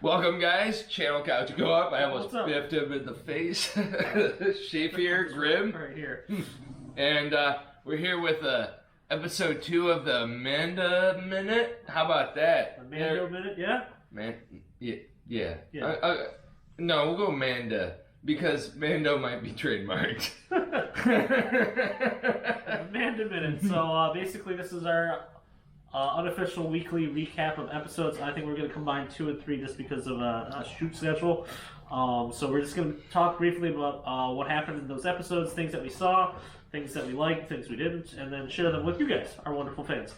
Welcome, guys. Channel couch go up. I almost biffed him in the face. Shafer, Grim. Right here. And we're here with episode 2 of the Manda-Minute. How about that? The Manda-Minute, yeah? Yeah. No, we'll go Manda. Because Mando might be trademarked. Manda-Minute. So basically this is our unofficial weekly recap of episodes. I think we're going to combine 2 and 3 just because of a shoot schedule. So we're just going to talk briefly about what happened in those episodes, things that we saw, things that we liked, things we didn't, and then share them with you guys, our wonderful fans.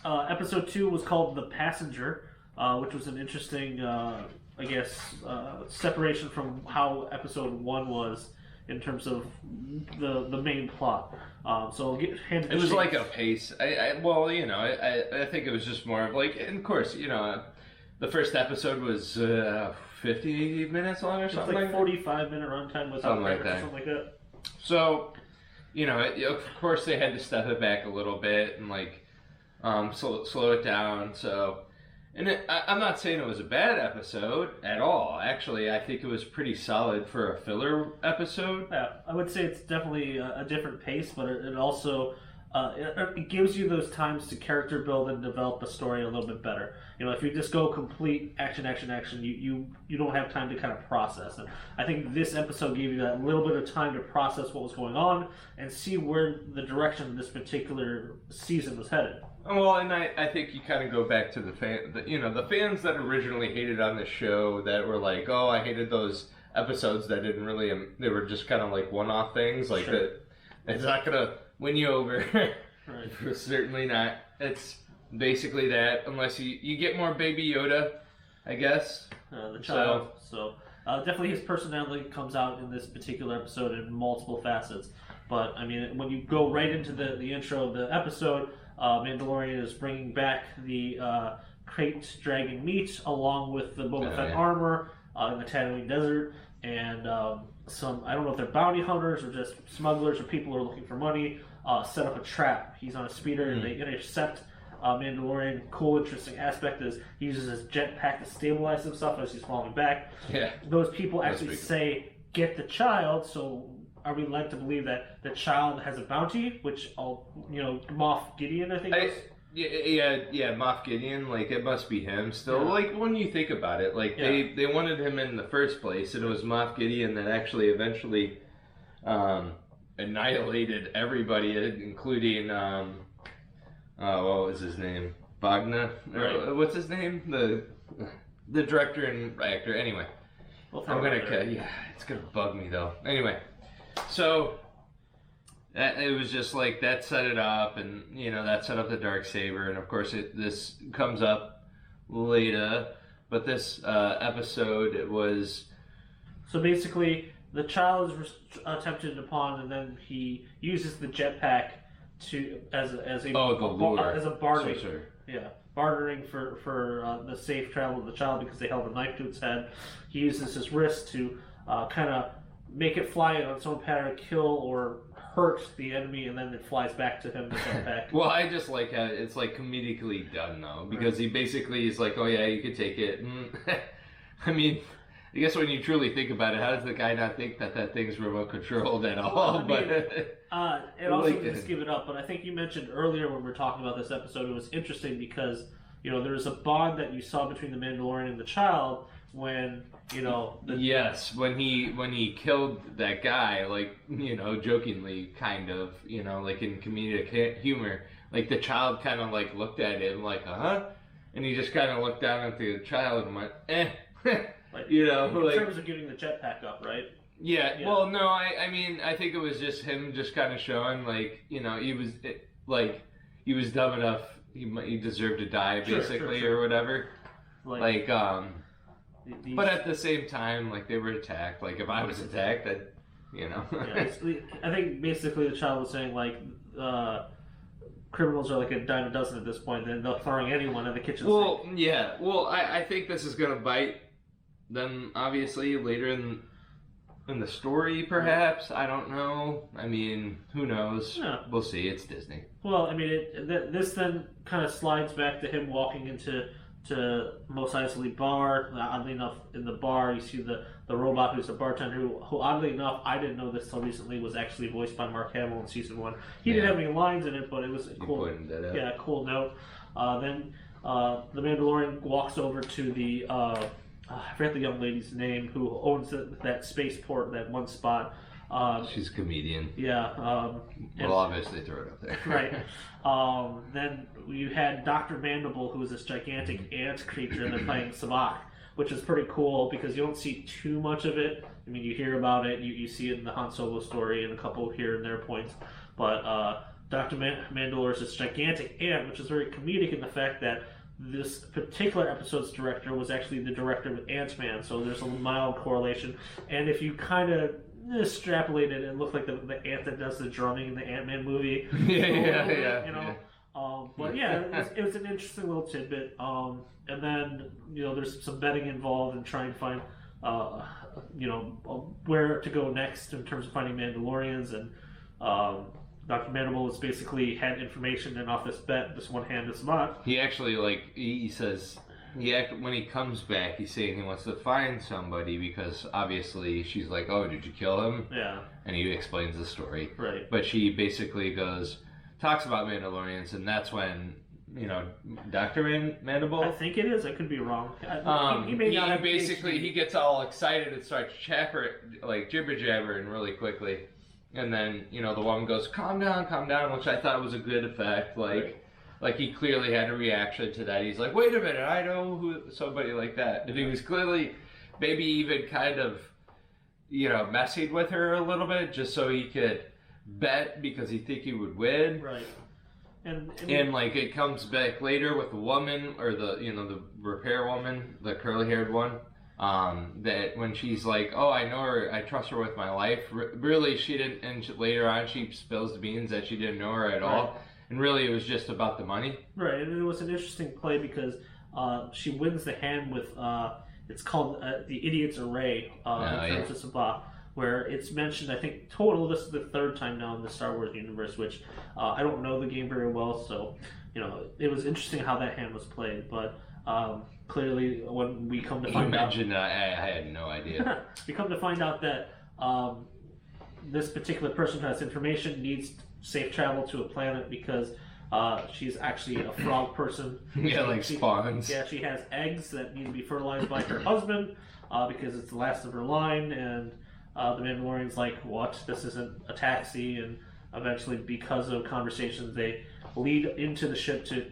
Episode 2 was called The Passenger, which was an interesting, separation from how episode 1 was in terms of the main plot. So I'll get handed. It was like a pace. I think it was just more of like, and of course, the first episode was 50 minutes long or something. It's like 45-minute runtime with something like that. So, of course they had to step it back a little bit and like slow it down. So. And I'm not saying it was a bad episode at all. Actually, I think it was pretty solid for a filler episode. Yeah, I would say it's definitely a different pace, but it also it gives you those times to character build and develop the story a little bit better. If you just go complete action, you don't have time to kind of process. And I think this episode gave you that little bit of time to process what was going on and see where the direction of this particular season was headed. Well, and I think you kind of go back to the fans that originally hated on the show that were like, oh, I hated those episodes that didn't really, they were just kind of like one-off things, like that. It's not gonna win you over. Right. Certainly not. It's basically that, unless you get more Baby Yoda, I guess. The child. So definitely his personality comes out in this particular episode in multiple facets. But I mean, when you go right into the intro of the episode. Mandalorian is bringing back the crate dragging meat along with the Boba Fett armor in the Tatooine desert, and some, I don't know if they're bounty hunters or just smugglers or people who are looking for money, set up a trap. He's on a speeder and they intercept Mandalorian. Cool, interesting aspect is he uses his jetpack to stabilize himself as he's falling back. Yeah. Those people actually say, get the child, so are we led to believe that the child has a bounty, which Moff Gideon, I think. Yeah, Moff Gideon. Like it must be him still. Yeah. Like when you think about it, like they wanted him in the first place, and it was Moff Gideon that actually eventually annihilated everybody, including what was his name? Bagna. Right. What's his name? The director and actor. Anyway, it's gonna bug me though. Anyway. So it was just like that set it up, and that set up the Darksaber, and of course this comes up later. But this episode, it was so basically the child is attempted upon, and then he uses the jetpack as a bartering. Sure. Yeah, bartering for the safe travel of the child because they held a knife to its head. He uses his wrist to kind of make it fly on its own pattern, kill or hurt the enemy, and then it flies back to him to come back. Well, I just like how it's like comedically done though, because he basically is like, oh yeah, you could take it. I mean, I guess when you truly think about it, how does the guy not think that thing's remote controlled at all? Well, it also just give it up. But I think you mentioned earlier when we were talking about this episode, it was interesting because there was a bond that you saw between the Mandalorian and the child when yes, when he killed that guy, like jokingly, kind of, like in comedic humor, like the child kind of like looked at him like, and he just kind of looked down at the child and went, in terms of giving the jetpack up, right? Yeah. Well, no, I mean, I think it was just him just kind of showing like, he was dumb enough, he deserved to die basically, or whatever, but at the same time, like, they were attacked. Like, if I was attacked, I'd. I think basically the child was saying, like, criminals are like a dime a dozen at this point, and they're throwing anyone in the kitchen sink. Yeah. Well, I think this is going to bite them, obviously, later in the story, perhaps. I don't know. I mean, who knows? Yeah. We'll see. It's Disney. Well, I mean, this then kind of slides back to him walking into to Mos Eisley Bar. Oddly enough, in the bar, you see the robot who's the bartender, who oddly enough, I didn't know this till recently, was actually voiced by Mark Hamill in season 1. He didn't have any lines in it, but it was a cool, cool note. Then the Mandalorian walks over to the I forget the young lady's name who owns that spaceport, that one spot. She's a comedian. Yeah. Well, obviously throw it up there. Right. Then you had Dr. Mandible, who is this gigantic ant creature, and they're playing Sabacc, which is pretty cool because you don't see too much of it. I mean, you hear about it, you see it in the Han Solo story and a couple here and there points. But Dr. Mandalore is this gigantic ant, which is very comedic in the fact that this particular episode's director was actually the director of Ant-Man, so there's a mild correlation. And if you kind of extrapolate it, it looked like the ant that does the drumming in the Ant-Man movie. But yeah, it was an interesting little tidbit. And then, there's some betting involved in trying to find, where to go next in terms of finding Mandalorians. And Dr. Mandible was basically had information, and off this bet, this one hand is not. He actually, he says, when he comes back, he's saying he wants to find somebody because obviously she's like, oh, did you kill him? Yeah. And he explains the story. Right. But she basically talks about Mandalorians, and that's when, Dr. Mandible? I think it is. I could be wrong. He may not have basically, he gets all excited and starts jibber-jabbering really quickly. And then, the woman goes, calm down, which I thought was a good effect. Like he clearly had a reaction to that. He's like, wait a minute, I know who, somebody like that. And he was clearly maybe even kind of, messing with her a little bit just so he could bet because he think he would win. Right. And it comes back later with the woman, or the repair woman, the curly-haired one. That when she's like, oh, I know her, I trust her with my life. Really, she didn't, and later on she spills the beans that she didn't know her at all. And really, it was just about the money. Right, and it was an interesting play because she wins the hand with, it's called the Idiot's Array in terms of Sabacc, where it's mentioned, I think, total, this is the third time now in the Star Wars universe, which I don't know the game very well, so, it was interesting how that hand was played, but clearly, when we come to find out... You mentioned that, I had no idea. We come to find out that this particular person who has information needs safe travel to a planet because she's actually a frog person. Spawns. Yeah, she has eggs that need to be fertilized by her husband because it's the last of her line, and the Mandalorian's like, what? This isn't a taxi, and eventually, because of conversations, they lead into the ship to...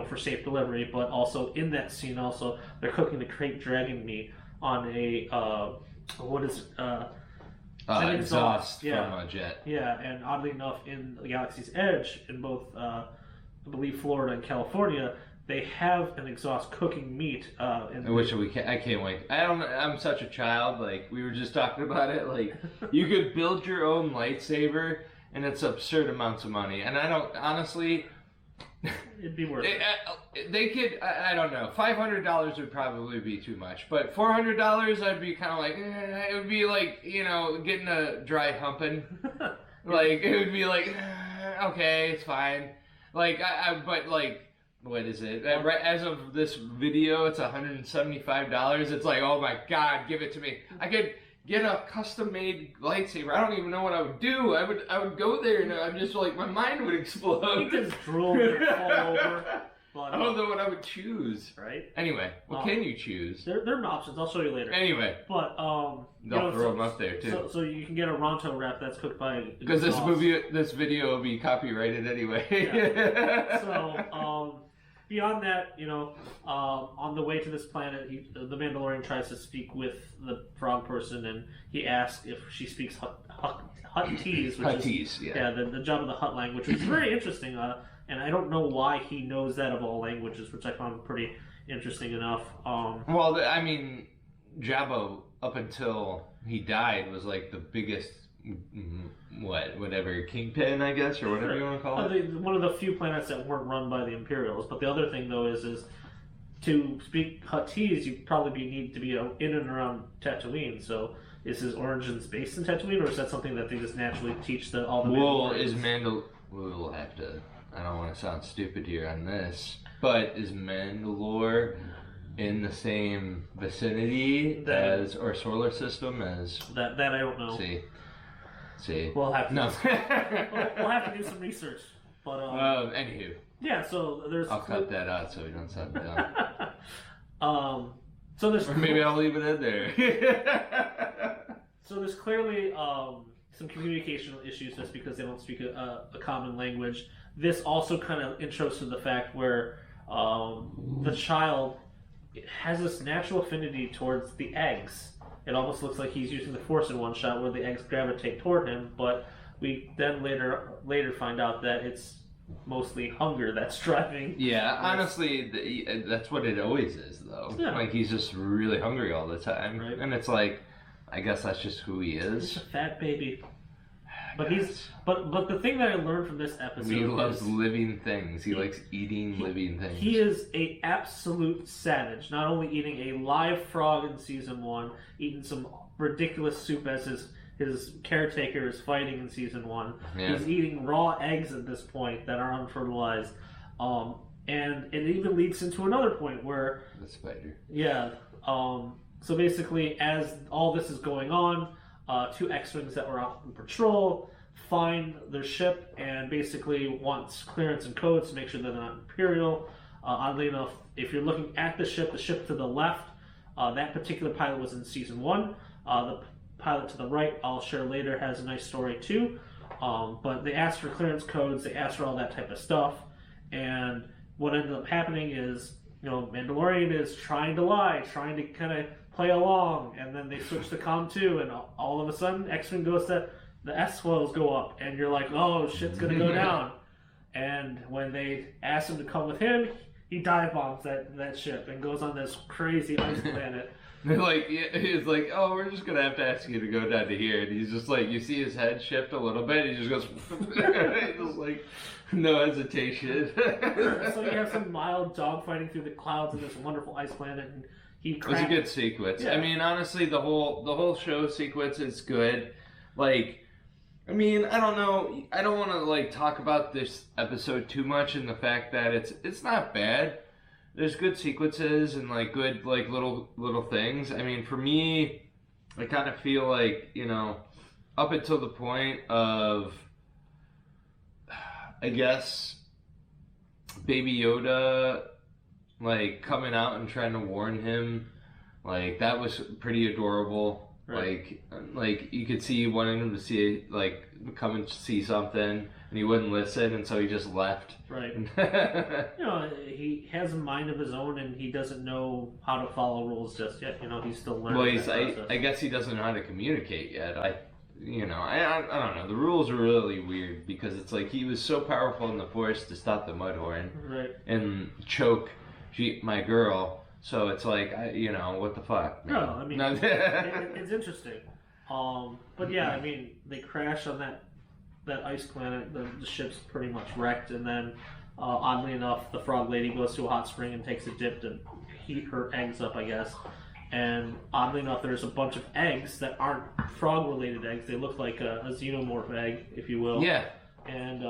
for safe delivery, but also in that scene, they're cooking the crate dragon meat on a an exhaust from a jet. Yeah, and oddly enough, in the Galaxy's Edge, in both I believe Florida and California, they have an exhaust cooking meat. I can't wait. I'm such a child. We were just talking about it. You could build your own lightsaber, and it's absurd amounts of money. And I don't honestly. It'd be worth it. They could, I don't know, $500 would probably be too much, but $400 I'd be kind of like, it would be like, getting a dry humping. It would be like, okay, it's fine. What is it? As of this video, it's $175. It's like, oh my God, give it to me. I could get a custom-made lightsaber. I don't even know what I would do. I would go there and I'm just like, my mind would explode. You just drool and fall over. But, I don't know what I would choose. Right? Anyway, what can you choose? There are options. I'll show you later. Anyway. But, they'll throw them up there, too. So you can get a Ronto wrap that's cooked by... Because this video will be copyrighted anyway. Yeah. So, beyond that, on the way to this planet, the Mandalorian tries to speak with the frog person, and he asks if she speaks Huttese, which is the Jabba the Hutt language, which is very interesting. And I don't know why he knows that of all languages, which I found pretty interesting enough. Jabba, up until he died, was the biggest. Whatever, kingpin, I guess, or whatever you want to call it. One of the few planets that weren't run by the Imperials. But the other thing, though, is to speak Huttese, you probably need to be in and around Tatooine. So, is his origins based in Tatooine, or is that something that they just naturally teach all the Mandalorians? We'll have to. I don't want to sound stupid here on this. But is Mandalore in the same vicinity as, or solar system as? That I don't know. See. We'll have to. No. we'll have to do some research. But anywho. Yeah. So there's. I'll cut that out so we don't sound dumb. So there's. Or maybe I'll leave it in there. So there's clearly some communicational issues just because they don't speak a common language. This also kind of intros to the fact where the child has this natural affinity towards the eggs. It almost looks like he's using the Force in one shot where the eggs gravitate toward him, but we then later find out that it's mostly hunger that's driving. Yeah, honestly, that's what it always is, though. Yeah. Like, he's just really hungry all the time. Right. And it's like, I guess that's just who he is. He's a fat baby. But but the thing that I learned from this episode He loves is living things. He likes eating living things. He is a absolute savage. Not only eating a live frog in season 1, eating some ridiculous soup as his caretaker is fighting in season 1. Yeah. He's eating raw eggs at this point that are unfertilized. And it even leads into another point where The spider. Yeah. So basically, as all this is going on, 2 X-Wings that were out on patrol find their ship and basically wants clearance and codes to make sure that they're not Imperial. Oddly enough, if you're looking at the ship to the left, that particular pilot was in season 1. The pilot to the right, I'll share later, has a nice story too. But they asked for clearance codes, they asked for all that type of stuff, and what ended up happening is, Mandalorian is trying to lie, trying to kind of play along, and then they switch to COM 2, and all of a sudden, X-Wing goes to, the S-Wells go up, and you're like, oh, shit's gonna go down. And when they ask him to come with him, he dive bombs that ship and goes on this crazy ice planet. He's like, oh, we're just gonna have to ask you to go down to here, and he's just like, you see his head shift a little bit, he just goes, he's just like, no hesitation. So you have some mild dogfighting through the clouds in this wonderful ice planet, and it was a good sequence. Yeah. I mean, honestly, the whole show sequence is good. Like, I mean, I don't know. I don't want to talk about this episode too much, in the fact that it's not bad. There's good sequences and good little things. I mean, for me, I kind of feel like, up until the point of, I guess, Baby Yoda coming out and trying to warn him, that was pretty adorable. Right. Like you could see he wanted him to see come and see something, and he wouldn't listen, and so he just left. Right. He has a mind of his own, and he doesn't know how to follow rules just yet. He's still learning. Well, I guess he doesn't know how to communicate yet. I don't know. The rules are really weird, because it's like he was so powerful in the Force to stop the Mudhorn, right, and choke my girl. So it's like, what the fuck? Man? No, I mean, it's interesting. But yeah, I mean, they crash on that ice planet. The ship's pretty much wrecked, and then oddly enough, the frog lady goes to a hot spring and takes a dip to heat her eggs up, I guess. And oddly enough, there's a bunch of eggs that aren't frog-related eggs. They look like a xenomorph egg, if you will. Yeah. And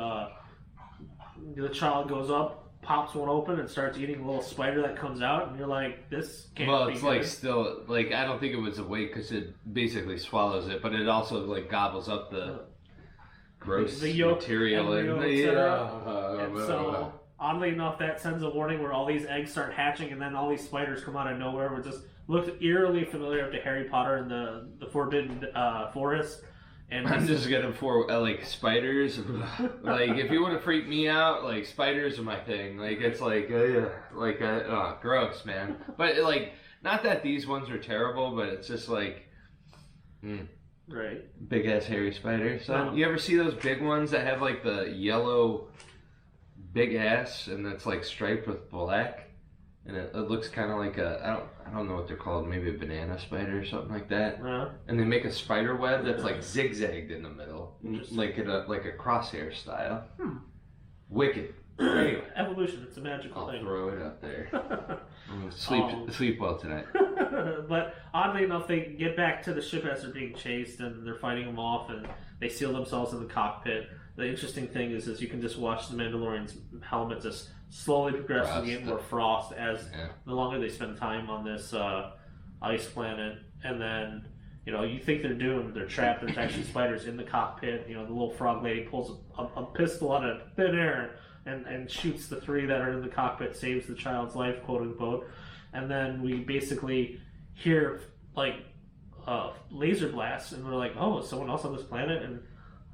the child goes up, pops one open, and starts eating a little spider that comes out, and you're like, this can't be it's good. still, I don't think it was awake, because it basically swallows it, but it also, gobbles up the gross the yolk material. And so, oddly enough, that sends a warning where all these eggs start hatching, and then all these spiders come out of nowhere, which just looked eerily familiar to Harry Potter and the Forbidden Forest. And I'm just getting spiders. If you want to freak me out, spiders are my thing. It's gross, man. But not that these ones are terrible, but it's just right, big ass hairy spiders. So No. you ever see those big ones that have the yellow big ass, and it's striped with black, and it looks kind of like I don't know what they're called, maybe a banana spider or something like that. And they make a spider web that's zigzagged in the middle, like a crosshair style. Wicked. Anyway, evolution, it's a magical I'll thing. throw it up there. Sleep well tonight. But oddly enough, they get back to the ship as they're being chased, and they're fighting them off, and they seal themselves in the cockpit. The interesting thing is you can just watch the Mandalorian's helmet just slowly progress to get more frost as Yeah. the longer they spend time on this ice planet. And then, you know, you think they're doomed, they're trapped, there's actually spiders in the cockpit. You know, the little frog lady pulls a pistol out of thin air and shoots the 3 that are in the cockpit, saves the child's life, quote unquote. And then we basically hear, like, laser blasts, and we're like, oh, is someone else on this planet? And,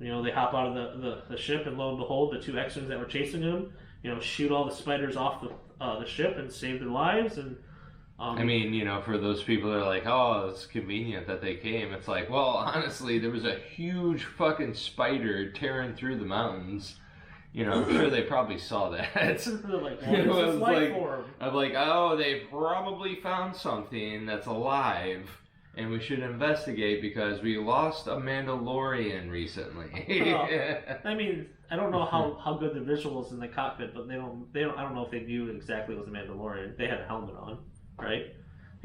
you know, they hop out of the ship, and lo and behold, the 2 X-Wings that were chasing them, you know, shoot all the spiders off the ship and save their lives. And I mean, you know, for those people that are like, oh, it's convenient that they came, it's like, well, honestly, there was a huge fucking spider tearing through the mountains. You know, I'm sure they probably saw that. They're like, what is this life form? I'm like, oh, they probably found something that's alive, and we should investigate because we lost a Mandalorian recently. I mean, I don't know how good the visuals in the cockpit, but they don't. I don't know if they knew exactly it was a Mandalorian. They had a helmet on, right?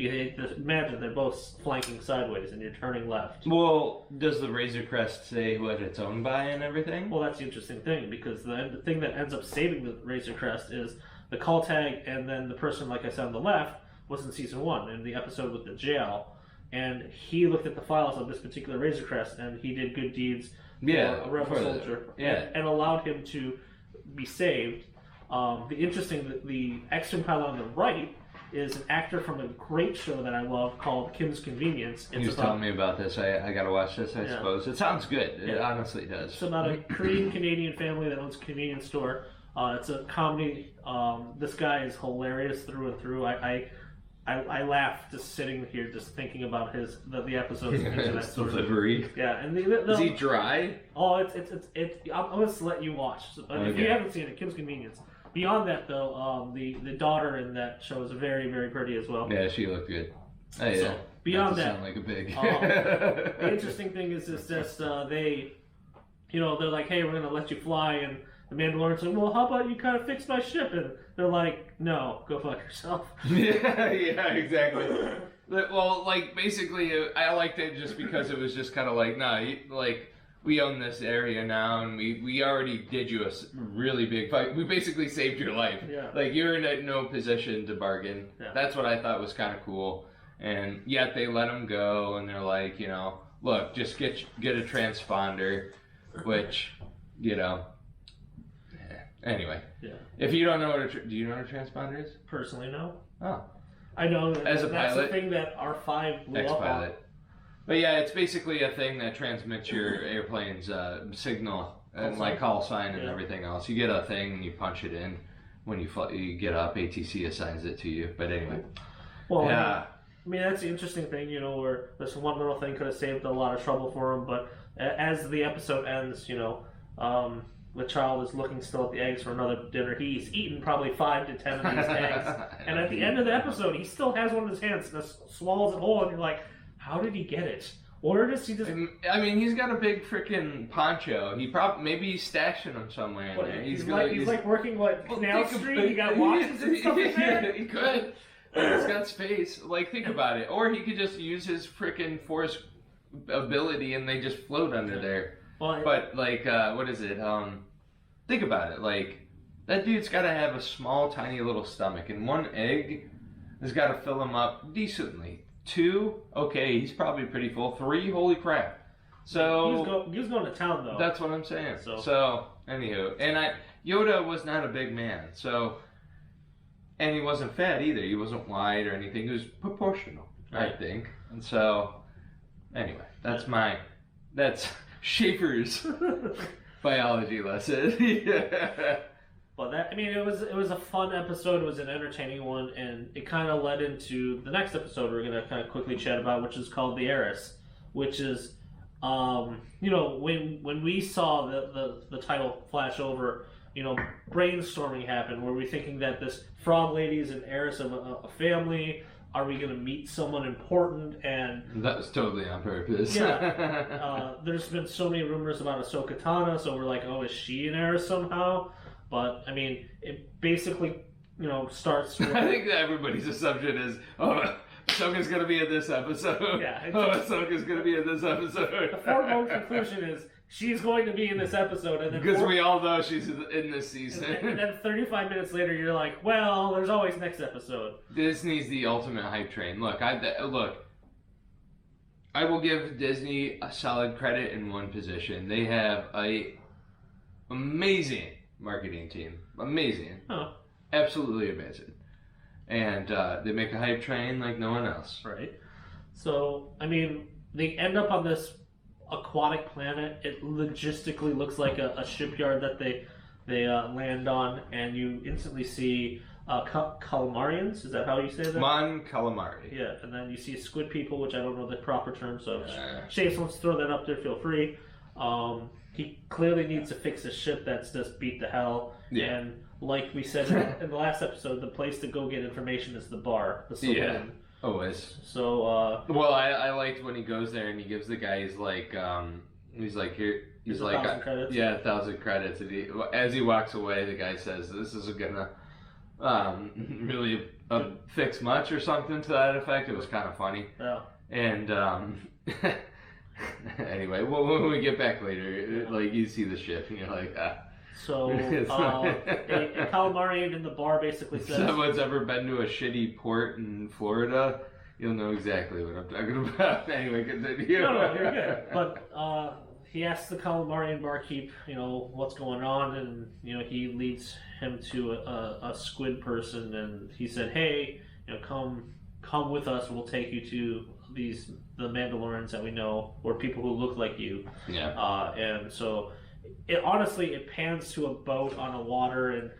Imagine they're both flanking sideways and you're turning left. Well, does the Razor Crest say what it's owned by and everything? Well, that's the interesting thing, because the thing that ends up saving the Razor Crest is the call tag, and then the person, like I said, on the left was in season 1 in the episode with the jail, and he looked at the files of this particular Razor Crest, and he did good deeds for a rebel soldier, and allowed him to be saved. The X-Wing pilot on the right is an actor from a great show that I love called Kim's Convenience. He was telling me about this. I gotta watch this, I suppose. It sounds good. It honestly does. It's about a Korean-Canadian family that owns a convenience store. It's a comedy. This guy is hilarious through and through. I laugh just sitting here, just thinking about the episodes. His delivery. Yeah, and is he dry? Oh, it's. I'm gonna just let you watch. If you haven't seen it, Kim's Convenience. Beyond that, though, the daughter in that show is very, very pretty as well. Yeah, she looked good. Oh, yeah. So, beyond that, sound like a pig. The interesting thing is just they, you know, they're like, hey, we're gonna let you fly, and the Mandalorian's like, well, how about you kind of fix my ship? And they're like, no, go fuck yourself. yeah, exactly. Well, like, basically, I liked it just because it was just kind of like, nah, like, we own this area now, and we already did you a really big fight. We basically saved your life. Yeah. Like, you're in no position to bargain. Yeah. That's what I thought was kind of cool. And yet they let him go, and they're like, you know, look, just get a transponder, which, you know, anyway. Yeah. If you don't know do you know what a transponder is? Personally, no. Oh. I know As a that's pilot? the thing that R5 blew up on. Ex-pilot. But yeah, it's basically a thing that transmits your airplane's signal and like call sign and everything else. You get a thing and you punch it in when you get up. ATC assigns it to you. But anyway, well, yeah. I mean, that's the interesting thing, you know, where this one little thing could have saved a lot of trouble for him. But as the episode ends, you know, the child is looking still at the eggs for another dinner. He's eaten probably 5 to 10 of these eggs, and at the end of the episode, he still has one in his hands and just swallows it whole. And you're like, how did he get it? Or does he just... I mean, he's got a big freaking poncho. Maybe he's stashing them somewhere. What, he's like working, Canal Street? He got watches and stuff in there? Yeah, he could. He's got space. Like, think about it. Or he could just use his freaking force ability and they just float under there. Well, but, like, what is it? Think about it. Like, that dude's got to have a small, tiny little stomach. And one egg has got to fill him up decently. 2, okay, he's probably pretty full. 3, holy crap. So he was going to town though. That's what I'm saying. So anywho, and Yoda was not a big man, and he wasn't fat either. He wasn't wide or anything. He was proportional, right. I think. And so, anyway, that's Shafer's biology lesson. Yeah. But it was a fun episode. It was an entertaining one, and it kind of led into the next episode we're gonna kind of quickly chat about, which is called the Heiress, which is, you know, when we saw the title flash over, you know, brainstorming happened. Were we thinking that this frog lady is an heiress of a family? Are we gonna meet someone important? And that was totally on purpose. Yeah. There's been so many rumors about Ahsoka Tano, so we're like, oh, is she an heiress somehow? But, I mean, it basically, you know, starts with... I think that everybody's assumption is, oh, Ahsoka's going to be in this episode. Yeah. Ahsoka's going to be in this episode. The foregone conclusion is she's going to be in this episode, and then because we all know she's in this season. And then 35 minutes later, you're like, well, there's always next episode. Disney's the ultimate hype train. Look, I will give Disney a solid credit in one position. They have a amazing marketing team. Amazing. Huh. Absolutely amazing. And they make a hype train like no one else. Right. So, I mean, they end up on this aquatic planet. It logistically looks like a shipyard that they land on, and you instantly see calamarians. Is that how you say that? Mon calamari. Yeah, and then you see squid people, which I don't know the proper term, so Shaf wants to throw that up there, feel free. He clearly needs to fix a ship that's just beat to hell. Yeah. And like we said in the last episode, the place to go get information is the bar, the saloon. Yeah. Always. So, well, I liked when he goes there and he gives the guy, he's like, here, he's like, 1,000 credits. Yeah, 1,000 credits. And as he walks away, the guy says, this isn't gonna really fix much or something to that effect. It was kind of funny. Yeah. And anyway, well, when we get back later, like you see the ship and you're like, So, a calamarian in the bar basically says... If someone's ever been to a shitty port in Florida, you'll know exactly what I'm talking about. Anyway, continue. No, you're good. But he asks the calamarian barkeep, what's going on, and, he leads him to a squid person, and he said, hey, come with us, we'll take you to the Mandalorians that we know, or people who look like you. Yeah. And so... It pans to a boat on a water, and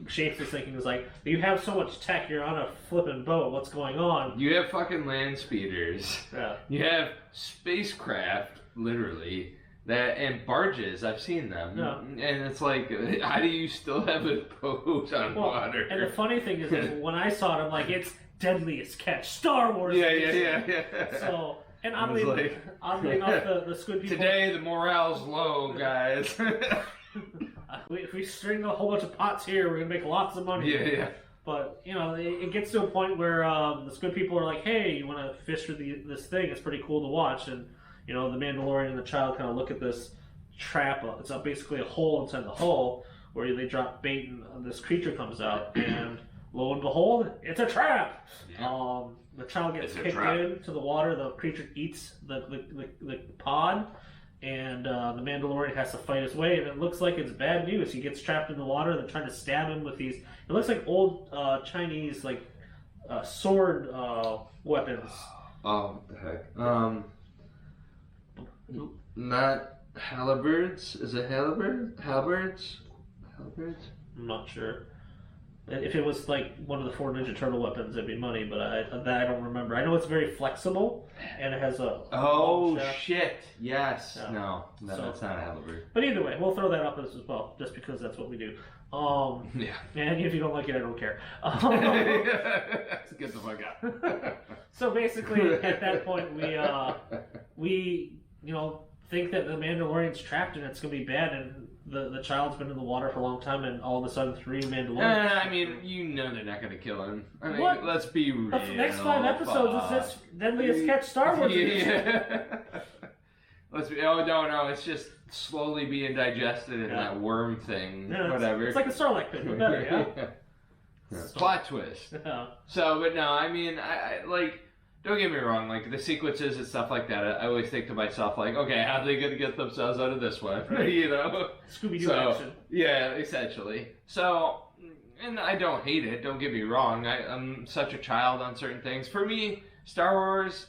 Shafer's thinking is like, you have so much tech, you're on a flipping boat, what's going on? You have fucking land speeders. Yeah. You have spacecraft, literally, and barges, I've seen them. Yeah. And it's like, how do you still have a boat on water? And the funny thing is when I saw it, I'm like, it's Deadliest Catch, Star Wars. Yeah. So... And oddly enough, the squid people... Today, the morale's low, guys. If we string a whole bunch of pots here, we're going to make lots of money. Yeah. But, it gets to a point where the squid people are like, hey, you want to fish for this thing? It's pretty cool to watch. And, the Mandalorian and the child kind of look at this trap. It's basically a hole inside the hull where they drop bait and this creature comes out. And lo and behold, it's a trap! Yeah. The child gets kicked into the water. The creature eats the pod, and the Mandalorian has to fight his way. And it looks like it's bad news. He gets trapped in the water. They're trying to stab him with these. It looks like old Chinese sword weapons. Oh, what the heck? Not halberds. Is it halberds? Halberds? I'm not sure. If it was like one of the 4 Ninja Turtle weapons, it'd be money, but I don't remember. I know it's very flexible, and it has a... Oh, shit. Yes. Yeah. No, that's not a halberd. But either way, we'll throw that up as well, just because that's what we do. Yeah. And if you don't like it, I don't care. Get the fuck out. So basically, at that point, we think that the Mandalorian's trapped and it's going to be bad, and the child's been in the water for a long time, and all of a sudden 3 Mandalorians... I mean, they're not going to kill him. I mean, what? Let's be real. The next 5 episodes is just Deadliest Catch Star Wars. Yeah. No, it's just slowly being digested in that worm thing. Yeah, whatever. It's like a Sarlacc pit, but better, yeah? Plot twist. Yeah. So, but no, I mean, I don't get me wrong, like the sequences and stuff like that, I always think to myself, like, okay, how are they going to get themselves out of this one? Scooby-Doo action. Yeah, essentially. So, and I don't hate it, don't get me wrong. I'm such a child on certain things. For me, Star Wars,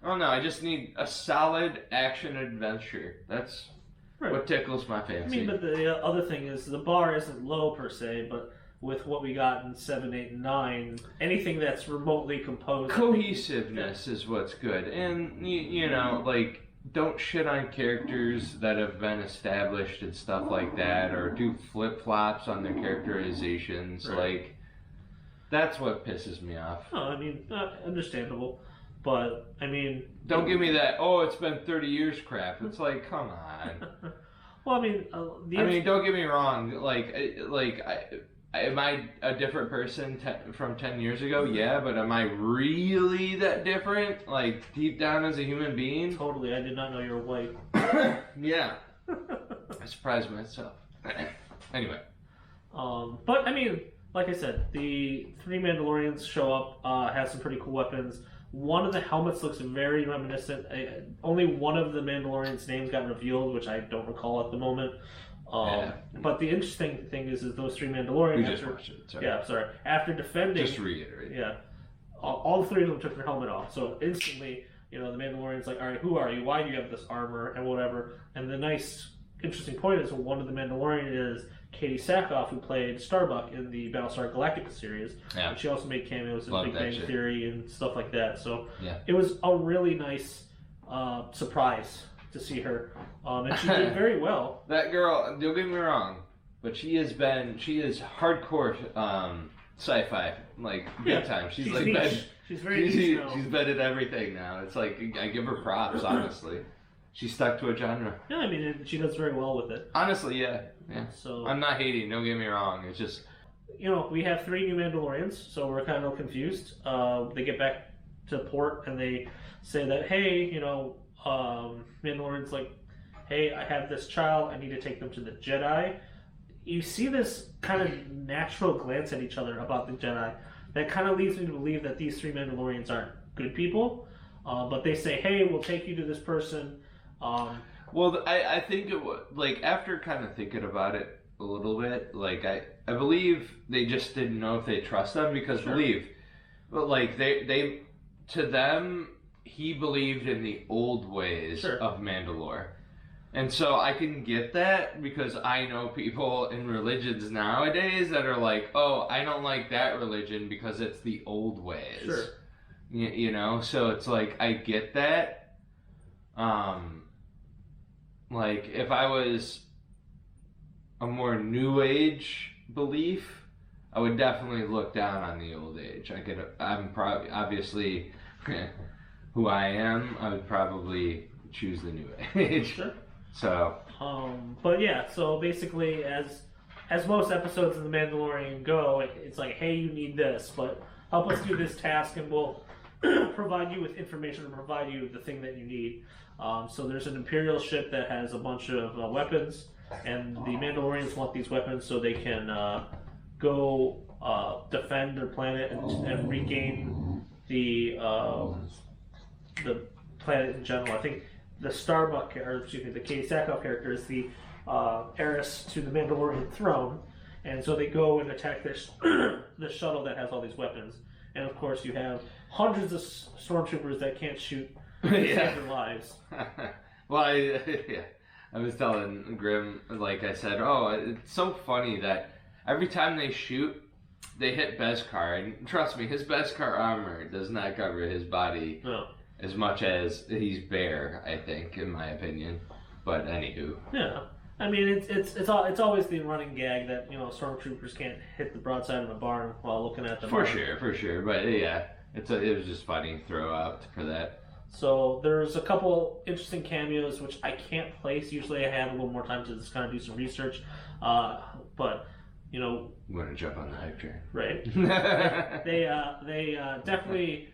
I don't know, I just need a solid action adventure. That's what tickles my fancy. I mean, but the other thing is, the bar isn't low per se, but with what we got in 7, 8, and 9, anything that's remotely composed. Cohesiveness is what's good. And, don't shit on characters that have been established and stuff like that, or do flip-flops on their characterizations. Right. Like, that's what pisses me off. No, I mean, understandable. But, I mean... Don't give me that, it's been 30 years crap. It's like, come on. Well, I mean... don't get me wrong. am I a different person from 10 years ago? Yeah, but am I really that different? Like, deep down as a human being? Totally. I did not know you were white. Yeah. I surprised myself. Anyway. But, I mean, like I said, the 3 Mandalorians show up, have some pretty cool weapons. One of the helmets looks very reminiscent. Only one of the Mandalorians' names got revealed, which I don't recall at the moment. But the interesting thing is those 3 Mandalorians. We just watched it. Sorry. Yeah, sorry. After defending, just to reiterate. Yeah, all 3 of them took their helmet off. So instantly, the Mandalorian's like, "All right, who are you? Why do you have this armor and whatever?" And the nice, interesting point is one of the Mandalorian is Katie Sackhoff, who played Starbuck in the Battlestar Galactica series. Yeah. And she also made cameos in Big Bang Theory and stuff like that. So it was a really nice surprise to see her, and she did very well. That girl, don't get me wrong, but she is hardcore sci-fi, like big time. She's like she's very niche now. She's been in everything now. It's like I give her props, honestly. She stuck to a genre. Yeah, I mean, she does very well with it. Honestly, yeah. So I'm not hating. Don't get me wrong. It's just we have 3 new Mandalorians, so we're kind of confused. They get back to port and they say that, hey, Mandalorian's like, hey, I have this child. I need to take them to the Jedi. You see this kind of natural glance at each other about the Jedi that kind of leads me to believe that these 3 Mandalorians aren't good people. But they say, hey, we'll take you to this person. Well, I think it was, like, after kind of thinking about it a little bit, like, I believe they just didn't know if they trust them because but like, they to them, he believed in the old ways of Mandalore. And so I can get that because I know people in religions nowadays that are like, oh, I don't like that religion because it's the old ways. Sure. So it's like, I get that. Like, if I was a more new age belief, I would definitely look down on the old age. I'm probably, obviously, who I am, I would probably choose the new age. Sure. So. But yeah, so basically, as most episodes of The Mandalorian go, it's like, hey, you need this, but help us do this task and we'll provide you with information and provide you the thing that you need. So there's an Imperial ship that has a bunch of weapons, and the Mandalorians want these weapons so they can go defend their planet and regain the planet in general. I think the the Katie Sackhoff character is the heiress to the Mandalorian throne, and so they go and attack this the shuttle that has all these weapons. And of course, you have hundreds of stormtroopers that can't shoot to save their lives. Well, I was telling Grim, like I said, it's so funny that every time they shoot, they hit Beskar. And trust me, his Beskar armor does not cover his body as much as he's bare, I think, in my opinion. But anywho. Yeah. I mean, it's always the running gag that, stormtroopers can't hit the broadside of a barn while looking at the barn. For sure. But yeah, it was just funny throw out for that. So there's a couple interesting cameos which I can't place. Usually I have a little more time to just kind of do some research. But we're gonna jump on the hype train, right? they definitely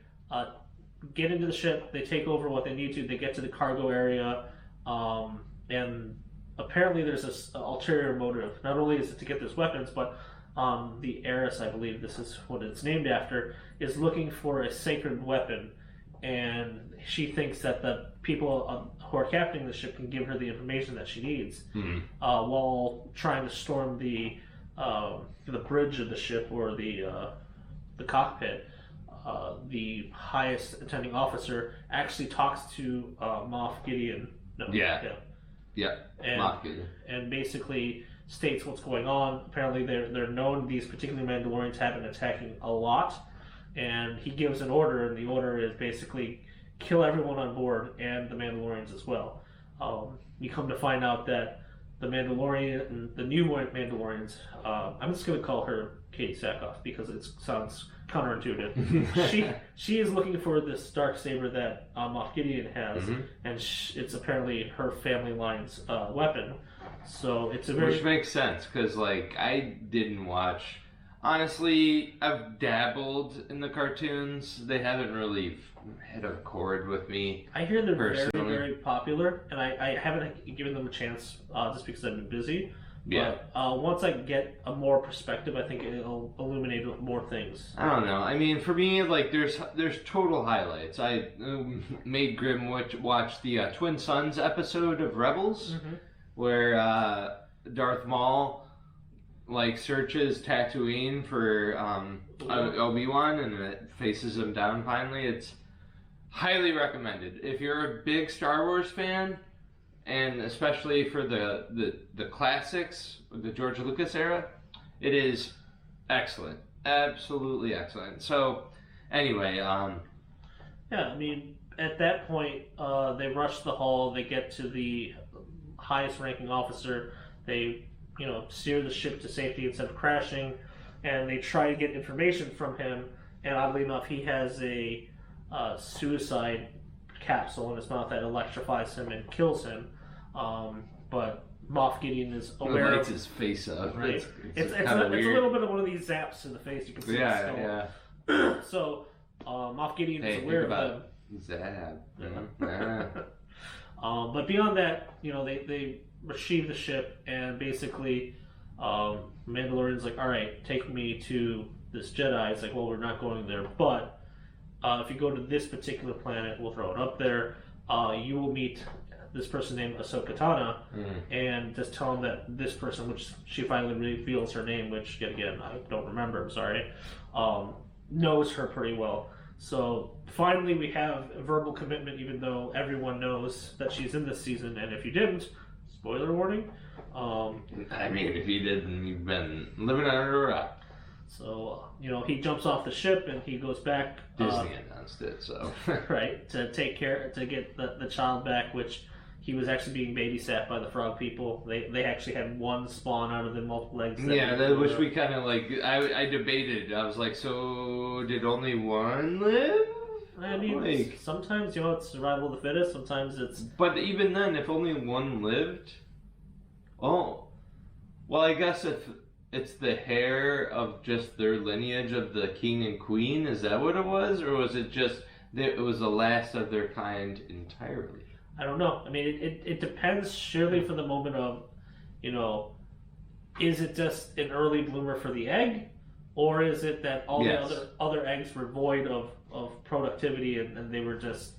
get into the ship. They take over what they need to. They get to the cargo area, and apparently there's this ulterior motive. Not only is it to get those weapons, but the Heiress, I believe this is what it's named after, is looking for a sacred weapon, and she thinks that the people who are captaining the ship can give her the information that she needs, while trying to storm the bridge of the ship or the cockpit. The highest attending officer actually talks to Moff Gideon. Moff Gideon. And basically states what's going on. Apparently they're known, these particular Mandalorians have been attacking a lot, and he gives an order, and the order is basically kill everyone on board and the Mandalorians as well. You come to find out that the new Mandalorians, I'm just going to call her Katie Sackhoff because it sounds counterintuitive. She is looking for this dark saber that Moff Gideon has, and it's apparently her family line's weapon. So it's which makes sense because I didn't watch Honestly, I've dabbled in the cartoons. They haven't really hit a chord with me. I hear they're personally. very, very popular, and I haven't given them a chance just because I've been busy. Yeah. But once I get a more perspective, I think it'll illuminate more things. I don't know. I mean, for me, like, there's total highlights. I made Grim watch the Twin Sons episode of Rebels, where Darth Maul like searches Tatooine for Obi-Wan, and it faces him down finally. It's highly recommended. If you're a big Star Wars fan, and especially for the classics, the George Lucas era, it is excellent. Absolutely excellent. So, anyway, yeah, I mean, at that point, they rush the hull, they get to the highest ranking officer, they, steer the ship to safety instead of crashing, and they try to get information from him, and oddly enough, he has a suicide capsule in his mouth that electrifies him and kills him. But Moff Gideon is aware lights of his face up. Right. It's a little bit of one of these zaps in the face. You can see. Yeah. So Moff Gideon is aware of them. Zap. But beyond that, they retrieve the ship, and basically Mandalorian's like, all right, take me to this Jedi. It's like, well, we're not going there, but if you go to this particular planet, we'll throw it up there. You will meet this person named Ahsoka Tano, and just tell him that this person, which she finally reveals her name, which yet again I don't remember, I'm sorry, knows her pretty well. So finally we have a verbal commitment, even though everyone knows that she's in this season, and if you didn't, spoiler warning. I mean, if you didn't, you've been living under a rock. So, he jumps off the ship and he goes back. Disney announced it, so. Right, to get the child back, which he was actually being babysat by the frog people. They actually had one spawn out of the multiple eggs. Which we kind of like, I debated. I was like, so did only one live? I mean, sometimes, it's survival of the fittest, sometimes it's... But even then, if only one lived? Oh. Well, I guess if it's the hair of just their lineage of the king and queen, is that what it was? Or was it just that it was the last of their kind entirely? I don't know. I mean, it depends surely for the moment of, is it just an early bloomer for the egg? Or is it that all the other eggs were void of productivity and they were just,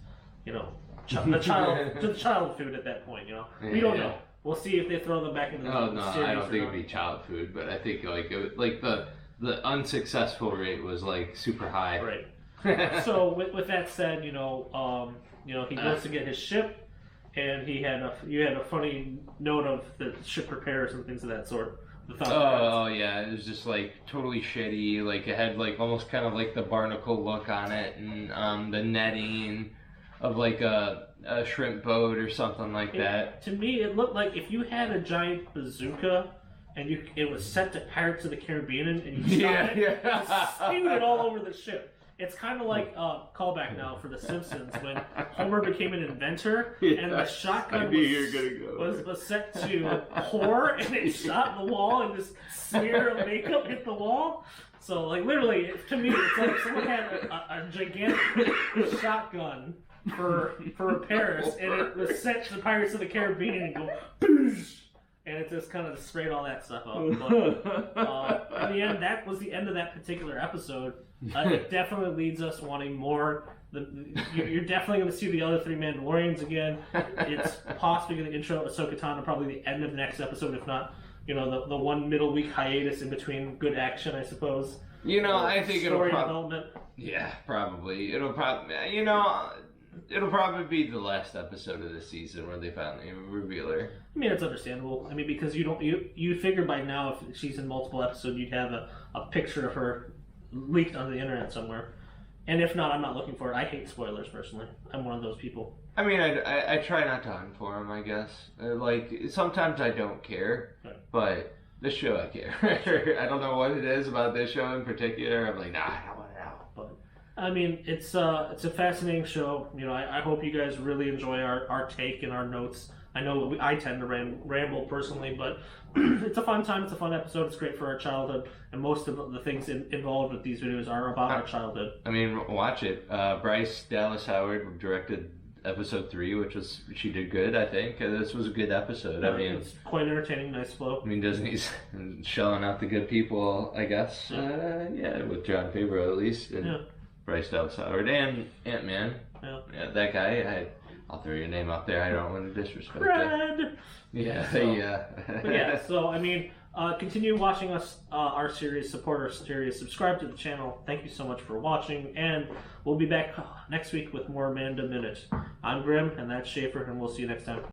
the child food at that point, We don't know. We'll see if they throw them back into the Oh, no, series. I don't think it'd be child food, but I think the unsuccessful rate was super high. Right. So with that said, he goes to get his ship, and you had a funny note of the ship repairs and things of that sort. Oh yeah, it was just totally shitty. It had almost kind of the barnacle look on it, and the netting of a shrimp boat or something like that. To me, it looked like if you had a giant bazooka and it was set to Pirates of the Caribbean and you shot it, spewed it all over the ship. It's kind of like a callback now for The Simpsons when Homer became an inventor and the shotgun was set to pour and it shot the wall and this smear of makeup hit the wall. So literally, to me, it's like someone had a gigantic shotgun for Paris, and it was sent to the Pirates of the Caribbean and go boosh, and it just kind of sprayed all that stuff up. But in the end, that was the end of that particular episode. It definitely leads us wanting more. You're definitely going to see the other three Mandalorians again. It's possibly going to intro Ahsoka Tano probably the end of next episode, if not, the one middle week hiatus in between good action, I suppose. I think it'll story development. Yeah, probably. It'll probably be the last episode of the season where they finally reveal her. I mean, it's understandable. I mean, because you figure by now if she's in multiple episodes, you'd have a picture of her leaked on the internet somewhere. And if not, I'm not looking for it. I hate spoilers personally. I'm one of those people. I mean, I try not to hunt for them, I guess. Sometimes I don't care, but this show I care. I don't know what it is about this show in particular. I'm like, nah, I don't want to know. But I mean, it's a fascinating show. I hope you guys really enjoy our take and our notes I know I tend to ramble personally, but it's a fun time. It's a fun episode. It's great for our childhood, and most of the things involved with these videos are about our childhood. I mean, watch it. Bryce Dallas Howard directed episode 3, she did good, I think. This was a good episode. I mean, it's quite entertaining, nice flow. I mean, Disney's shelling out the good people, I guess. Yeah, with John Favreau at least, and Bryce Dallas Howard, and Ant-Man. Yeah, that guy. I'll throw your name out there. I don't want to disrespect Fred. Yeah, But yeah, so I mean, continue watching our series, support our series, subscribe to the channel. Thank you so much for watching, and we'll be back next week with more Manda-Minute. I'm Grim, and that's Shafer, and we'll see you next time.